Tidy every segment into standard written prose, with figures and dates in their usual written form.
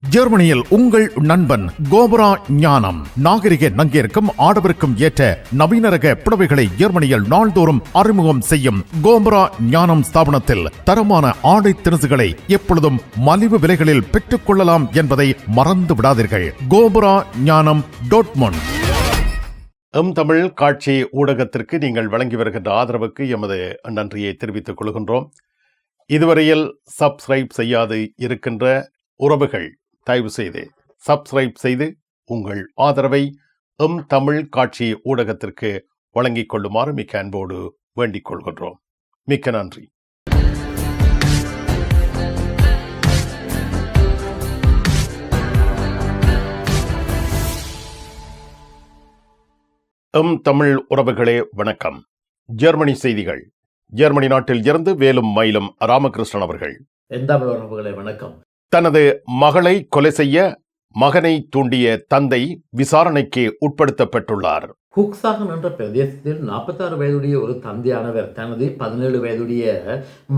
ஜெர்மனியில் உங்கள் நண்பன் கோபரா ஞானம் நாகரிக நங்கிற்கும் ஆடவருக்கும் ஏற்ற நவீன ரக புடவைகளை ஜெர்மனியில் நாள்தோறும் அறிமுகம் செய்யும் கோபரா ஞானம் ஸ்தாபனத்தில் தரமான ஆடை திணுசுகளை எப்பொழுதும் மலிவு விலைகளில் பெற்றுக் கொள்ளலாம் என்பதை மறந்து விடாதீர்கள். கோபரா ஞானம் டாட்மண்ட். தமிழ் காட்சி ஊடகத்திற்கு நீங்கள் வழங்கி வருகின்ற ஆதரவுக்கு எமது நன்றியை தெரிவித்துக் கொள்கின்றோம். இதுவரையில் சப்ஸ்கிரைப் செய்யாது இருக்கின்ற உறவுகள் தயவு செய்து சப்ஸ்கிரைப் செய்து உங்கள் ஆதரவை தமிழ் காட்சி ஊடகத்திற்கு வழங்கிக் கொள்ளுமாறு மிக்க அன்போடு வேண்டிக் கொள்கின்றோம். மிக்க நன்றி. தமிழ் உறவுகளே வணக்கம். ஜெர்மனி செய்திகள். ஜெர்மனி நாட்டில் இருந்து வேலும் மயிலும் ராமகிருஷ்ணன் அவர்கள். தமிழ் உறவுகளே வணக்கம். தனது மகளை கொலை செய்ய மகனை தூண்டிய தந்தை விசாரணைக்கு உட்படுத்தப்பட்டுள்ளார். ஹுக்ஸாகன் என்ற பிரதேசத்தில் 46 வயதுடைய ஒரு தந்தையானவர் தனது 17 வயதுடைய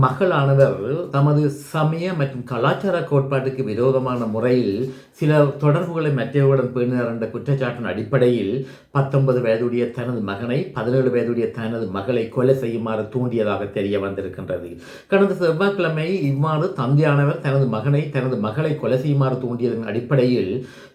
மகளானவர் தமது சமய மற்றும் கலாச்சார கோட்பாட்டுக்கு விரோதமான முறையில் சில தொடர்புகளை மற்றவர்களுடன் பேணினார் என்ற குற்றச்சாட்டின் அடிப்படையில் 19 வயதுடைய தனது மகனை 17 வயதுடைய தனது மகளை கொலை செய்யுமாறு தூண்டியதாக தெரிய வந்திருக்கின்றது. கடந்த செவ்வாய்க்கிழமை இவ்வாறு தந்தையானவர் தனது மகளை கொலை செய்யுமாறு தூண்டியதன் அடிப்படையில்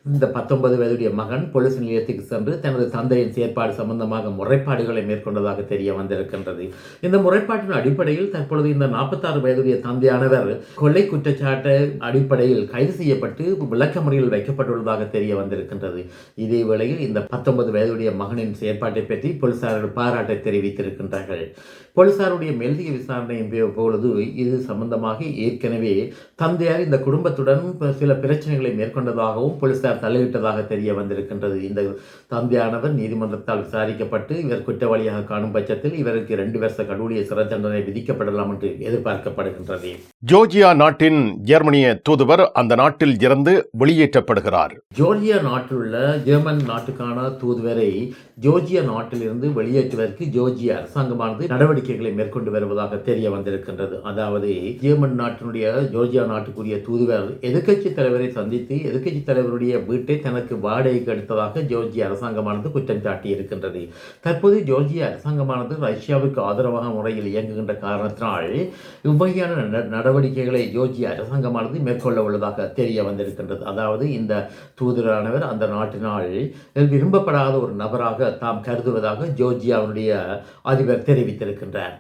இந்த 19 வயதுடைய மகன் போலீஸ் நிலையத்துக்கு சென்று தனது தந்தையின் செயற்பாடு சம்பந்தமாக முறைப்பாடுகளை மேற்கொண்டதாக தெரிய வந்திருக்கின்றது. இந்த முறைப்பாட்டின் அடிப்படையில் தற்பொழுது இந்த 46 வயதுடைய தந்தையானவர் கொலை குற்றச்சாட்டு அடிப்படையில் கைது செய்யப்பட்டு விளக்க முறையில் வைக்கப்பட்டுள்ளதாக தெரிய வந்திருக்கின்றது. இதே வேளையில் இந்த 19 வயதுடைய மகனின் செயற்பாட்டை பற்றி போலீசார்கள் பாராட்டை தெரிவித்திருக்கின்றார்கள். போலீசாருடைய மேலதிக விசாரணையின் பொழுது இது சம்பந்தமாக ஏற்கனவே தந்தையார் இந்த குடும்பத்துடன் சில பிரச்சனைகளை மேற்கொண்டதாகவும் போலீசார் தலையிட்டதாக தெரிய வந்திருக்கின்றது. இந்த தந்தையானவர் நீதிமன்றத்தால் விசாரிக்கப்பட்டு இவர் குற்றவாளியாக காணும் பட்சத்தில் இவருக்கு 2 வருஷ கடூழிய சிறை தண்டனை விதிக்கப்படலாம் என்று எதிர்பார்க்கப்படுகின்றது. ஜோர்ஜியா நாட்டின் ஜெர்மனிய தூதுவர் அந்த நாட்டில் இருந்து வெளியேற்றப்படுகிறார். ஜோர்ஜியா நாட்டில் உள்ள ஜெர்மன் நாட்டுக்கான தூதுவரை ஜோர்ஜியா நாட்டில் இருந்து வெளியேற்றுவதற்கு ஜோர்ஜியா அரசாங்கமானது நடவடிக்கைகளை மேற்கொண்டு வருவதாக தெரிய வந்திருக்கின்றது. அதாவது ஜெர்மன் நாட்டினுடைய ஜோர்ஜியா நாட்டுக்குரிய தூதுவர் எதிர்க்கட்சி தலைவரை சந்தித்து எதிர்க்கட்சி தலைவருடைய வீட்டை தனக்கு வாடகைக்கு எடுத்ததாக ஜோர்ஜியா அரசாங்கமானது குற்றம் சாட்டி இருக்கின்றது. தற்போது ஜோர்ஜியா அரசாங்கமானது ரஷ்யாவுக்கு ஆதரவாக முறையில் இயங்குகின்ற காரணத்தினால் இவ்வகையான நடவடிக்கைகளை ஜோர்ஜியா அரசாங்கமானது மேற்கொள்ள உள்ளதாக தெரிய வந்திருக்கின்றது. அதாவது இந்த தூதரானவர் அந்த நாட்டினால் விரும்பப்படாத ஒரு நபராக தாம் கருதுவதாக ஜோர்ஜியாவுடைய அதிபர் தெரிவித்திருக்கின்றார்.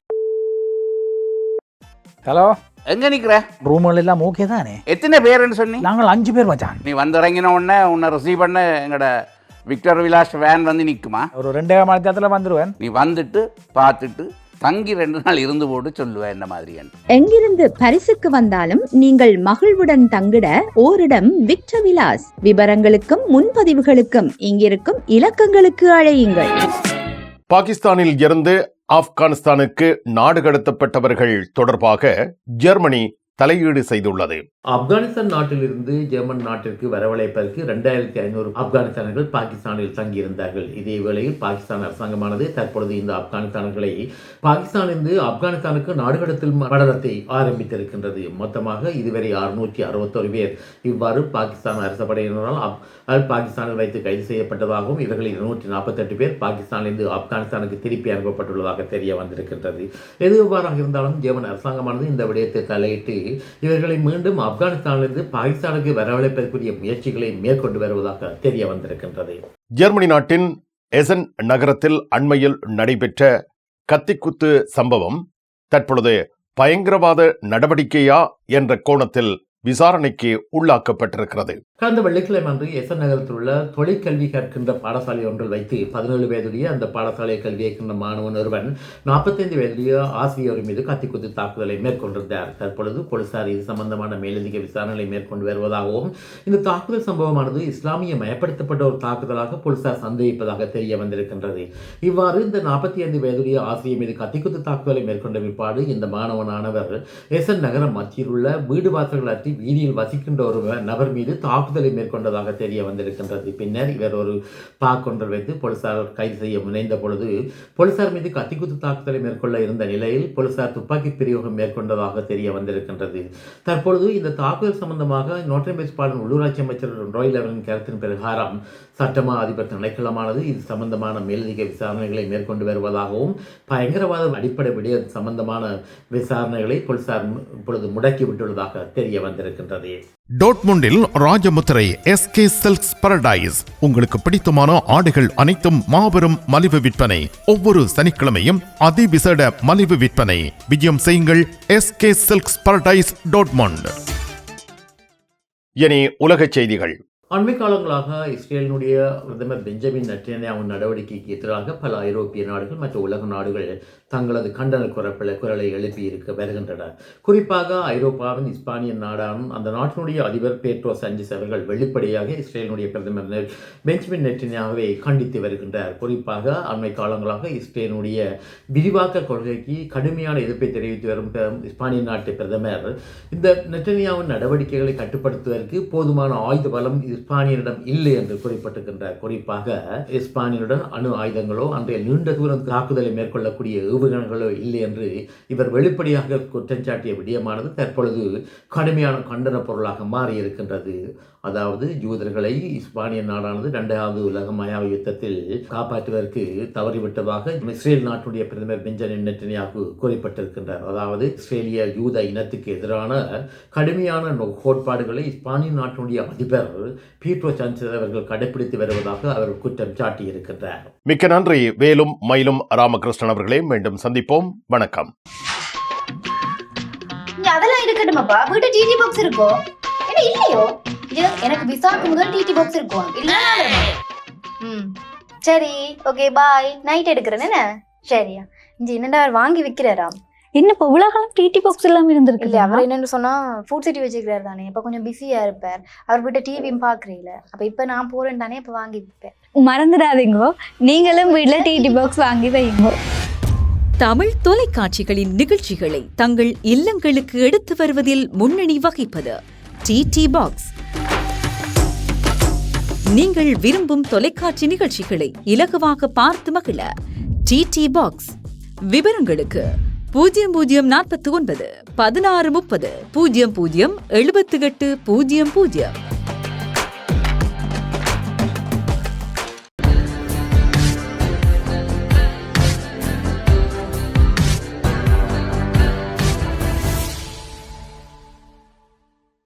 ஹலோ, எங்க நிக்கிற? ரூம்ல எல்லாம் ஓகே தானே? எத்தனை பேர்னு சொன்னி? நாங்கள் 5 பேர் மச்சான். நீ வந்து இறங்கின உடனே உன்னை ரிசீவ் பண்ண எங்கட விக்டர் விலாஸ் வேன் வந்து நிற்குமா? ஒரு 2 மணி நேரத்தில் வந்துடுவேன். நீ வந்துட்டு பார்த்துட்டு தங்கி 2 நாள் இருந்து போட்டு சொல்லுவேன் என்ன மாதிரி. எங்கிருந்து பரிசுக்கு வந்தாலும் நீங்கள் மகிழ்வுடன் தங்கிட ஓரிடம் விக்டர் விலாஸ். விவரங்களுக்கும் முன்பதிவுகளுக்கும் இங்கிருக்கும் இலக்கங்களுக்கு அழையுங்கள். பாகிஸ்தானில் இருந்து ஆப்கானிஸ்தானுக்கு நாடு கடத்தப்பட்டவர்கள் தொடர்பாக ஜெர்மனி தலையீடு செய்துள்ளது. ஆப்கானிஸ்தான் நாட்டில் இருந்து ஜெர்மன் நாட்டிற்கு வரவழைப்பதற்கு 2500 ஆப்கானிஸ்தானர்கள் பாகிஸ்தானில் தங்கியிருந்தார்கள். இதே வேளையில் பாகிஸ்தான் அரசாங்கமானது தற்பொழுது இந்த ஆப்கானிஸ்தானர்களை பாகிஸ்தானிலிருந்து ஆப்கானிஸ்தானுக்கு நாடு கடத்தல் படலத்தை ஆரம்பித்திருக்கின்றது. மொத்தமாக இதுவரை 661 பேர் இவ்வாறு பாகிஸ்தான் அரச படையினரால் பாகிஸ்தானில் வைத்து கைது செய்யப்பட்டதாகவும் இவர்களில் 248 பேர் பாகிஸ்தானிலிருந்து ஆப்கானிஸ்தானுக்கு திருப்பி அனுப்பப்பட்டுள்ளதாக தெரிய வந்திருக்கின்றது. எது எவ்வாறாக இருந்தாலும் ஜெர்மன் அரசாங்கமானது இந்த விடயத்தை தலையிட்டு இவர்களை மீண்டும் ஆப்கானிஸ்தானிலிருந்து பாகிஸ்தானுக்கு வரவழைப்பதற்குரிய முயற்சிகளை மேற்கொண்டு வருவதாக தெரிய வந்திருக்கின்றது. ஜெர்மனி நாட்டின் எசன் நகரத்தில் அண்மையில் நடைபெற்ற கத்திக்குத்து சம்பவம் தற்பொழுது பயங்கரவாத நடவடிக்கையா என்ற கோணத்தில் விசாரணைக்கு உள்ளாக்கப்பட்டிருக்கிறது. கடந்த வெள்ளிக்கிழமை அன்று எசன் நகரத்தில் உள்ள தொழிற்கல்வி கற்கின்ற பாடசாலை ஒன்றில் வைத்து 17 வயதுடைய அந்த பாடசாலை கல்வி இருக்கின்ற மாணவன் ஒருவன் 45 வயதுடைய ஆசிரியர் மீது கத்திக்குத்து தாக்குதலை மேற்கொண்டிருந்தார். தற்பொழுது போலீசார் இது சம்பந்தமான மேலதிக விசாரணைகளை மேற்கொண்டு வருவதாகவும் இந்த தாக்குதல் சம்பவமானது இஸ்லாமிய மயப்படுத்தப்பட்ட ஒரு தாக்குதலாக போலீசார் சந்தேகிப்பதாக தெரிய வந்திருக்கின்றது. இவ்வாறு இந்த 45 வயதுடைய ஆசிரியர் மீது கத்திக்குத்து தாக்குதலை மேற்கொண்ட பிற்பாடு இந்த மாணவனானவர் எசன் நகரம் மத்தியில் உள்ள வீடு வாசல்கள் அற்றி வீதியில் வசிக்கின்ற ஒரு நபர் மீது தாக்குதல் தாக்குதலை மேற்கொண்டதாக தெரிய வந்திருக்கின்றது. பின்னர் இவர் ஒரு பாக்கொன்றில் வைத்து போலீசார் கைது செய்ய முனைந்த பொழுது போலீசார் மீது கத்திக்குத்து தாக்குதலை மேற்கொள்ள இருந்த நிலையில் போலீசார் துப்பாக்கி பிரயோகம் மேற்கொண்டதாக தெரிய வந்திருக்கின்றது. தற்பொழுது இந்த தாக்குதல் சம்பந்தமாக நோட்டம் வெஸ்ட்பாலன் உள்ளூராட்சி அமைச்சர் ராய் லெவனின் கருத்தின் பிரகாரம் சட்டமா அதிபர் திணைக்களமானது இது சம்பந்தமான மேலதிக விசாரணைகளை மேற்கொண்டு வருவதாகவும் பயங்கரவாத அடிப்படை விடயம் சம்பந்தமான விசாரணைகளை போலீசார் இப்பொழுது முடக்கிவிட்டுள்ளதாக தெரிய வந்திருக்கின்றது. டோட்முண்டில் ராஜமுத்திரை SK சில்க்ஸ் பாரடைஸ் உங்களுக்கு பிடித்தமான ஆடைகள் அனைத்தும் மாபெரும் மலிவு விற்பனை. ஒவ்வொரு சனிக்கிழமையும் அதிவிசேட மலிவு விற்பனை. விஜயம் செய்யுங்கள் SK சில்க்ஸ் பாரடைஸ் டோட்முண்ட். இனி உலகச் செய்திகள். அண்மை காலங்களாக இஸ்ரேலினுடைய பிரதமர் பெஞ்சமின் நெட்டன்யாஹு நடவடிக்கைக்கு எதிராக பல ஐரோப்பிய நாடுகள் மற்றும் உலக நாடுகள் தங்களது கண்டன குரலை எழுப்பி வருகின்றன. குறிப்பாக ஐரோப்பாவின் இஸ்பானிய நாடான அந்த நாட்டினுடைய அதிபர் பேட்ரோ சாnchez அவர்கள் வெளிப்படையாக இஸ்ரேலினுடைய பிரதமர் பெஞ்சமின் நெட்டன்யாஹுவை கண்டித்து வருகின்றார். குறிப்பாக அண்மை காலங்களாக இஸ்ரேலினுடைய விரிவாக்க கொள்கைக்கு கடுமையான எதிர்ப்பை தெரிவித்து வரும் இஸ்பானிய நாட்டு பிரதமர் இந்த நெட்டன்யாஹுவின் நடவடிக்கைகளை கட்டுப்படுத்துவதற்கு போதுமான ஆயுத பலம் இஸ்பானியரிடம் இல்லை என்று குறிப்பிட்டிருக்கின்றார். குறிப்பாக இஸ்பானியருடன் அணு ஆயுதங்களோ அன்றைய நீண்ட தூரம் தாக்குதலை மேற்கொள்ளக்கூடிய ஏவுகணைகளோ இல்லை என்று இவர் வெளிப்படையாக குற்றம் சாட்டிய விடயமானது தற்பொழுது கடுமையான கண்டன பொருளாக மாறியிருக்கின்றது. அதாவது யூதர்களை இஸ்பானிய நாடானது 2வது உலக மயா யுத்தத்தில் காப்பாற்றுவதற்கு தவறிவிட்டதாக இஸ்ரேல் நாட்டுடைய பிரதமர் பெஞ்சமின் நெட்டன்யாஹு குறிப்பிட்டிருக்கின்றார். அதாவது இஸ்ரேலிய யூத இனத்துக்கு எதிரான கடுமையான கோட்பாடுகளை இஸ்பானிய நாட்டுடைய அதிபர் பீட்ரோ சாnchez அவர்கள் கடைபிடித்து வருவதாக அவர் குற்றம் சாட்டியிருக்கின்றார். மிக்க நன்றி வேலும் மயிலும் ராமகிருஷ்ணன் அவர்களே. மீண்டும் சந்திப்போம். வணக்கம். அதெல்லாம் இருக்கட்டுமாப்பா, வீட்டு டிடி பாக்ஸ் இருக்கோ என்ன இல்லையோ? எனக்கு விசாக்கு முதல் டிடி பாக்ஸ் இருக்கும் இல்ல? சரி, ஓகே, பாய். நைட் எடுக்கிறேன் என்ன? சரியா? இங்க என்னடா வாங்கி விற்கிறாராம். என்ன இப்போ உலகம் டிடி பாக்ஸ் எல்லாம் இருந்திருக்கு? இல்ல, அவர் என்னன்னு சொன்னா ஃபுட் சிட்டி வச்சுக்கிறாரு தானே, இப்ப கொஞ்சம் பிஸியா இருப்பார். அவர் வீட்டை டிவியும் பாக்குறீங்கள, அப்ப இப்ப நான் போறேன் தானே, இப்ப வாங்கி விற்பேன். மறந்துடாதீங்க, நீங்களும் வீட்டுல டிடி பாக்ஸ் வாங்கி வைங்க. தமிழ் தொலைக்காட்சிகளின் நிகழ்ச்சிகளை தங்கள் இல்லங்களுக்கு எடுத்து வருவதில் முன்னணி வகிப்பது டிடி பாக்ஸ். நீங்கள் விரும்பும் தொலைக்காட்சி நிகழ்ச்சிகளை இலகுவாக பார்த்து மகிழ டிடி பாக்ஸ். விவரங்களுக்கு 0049 1630 00 78 00.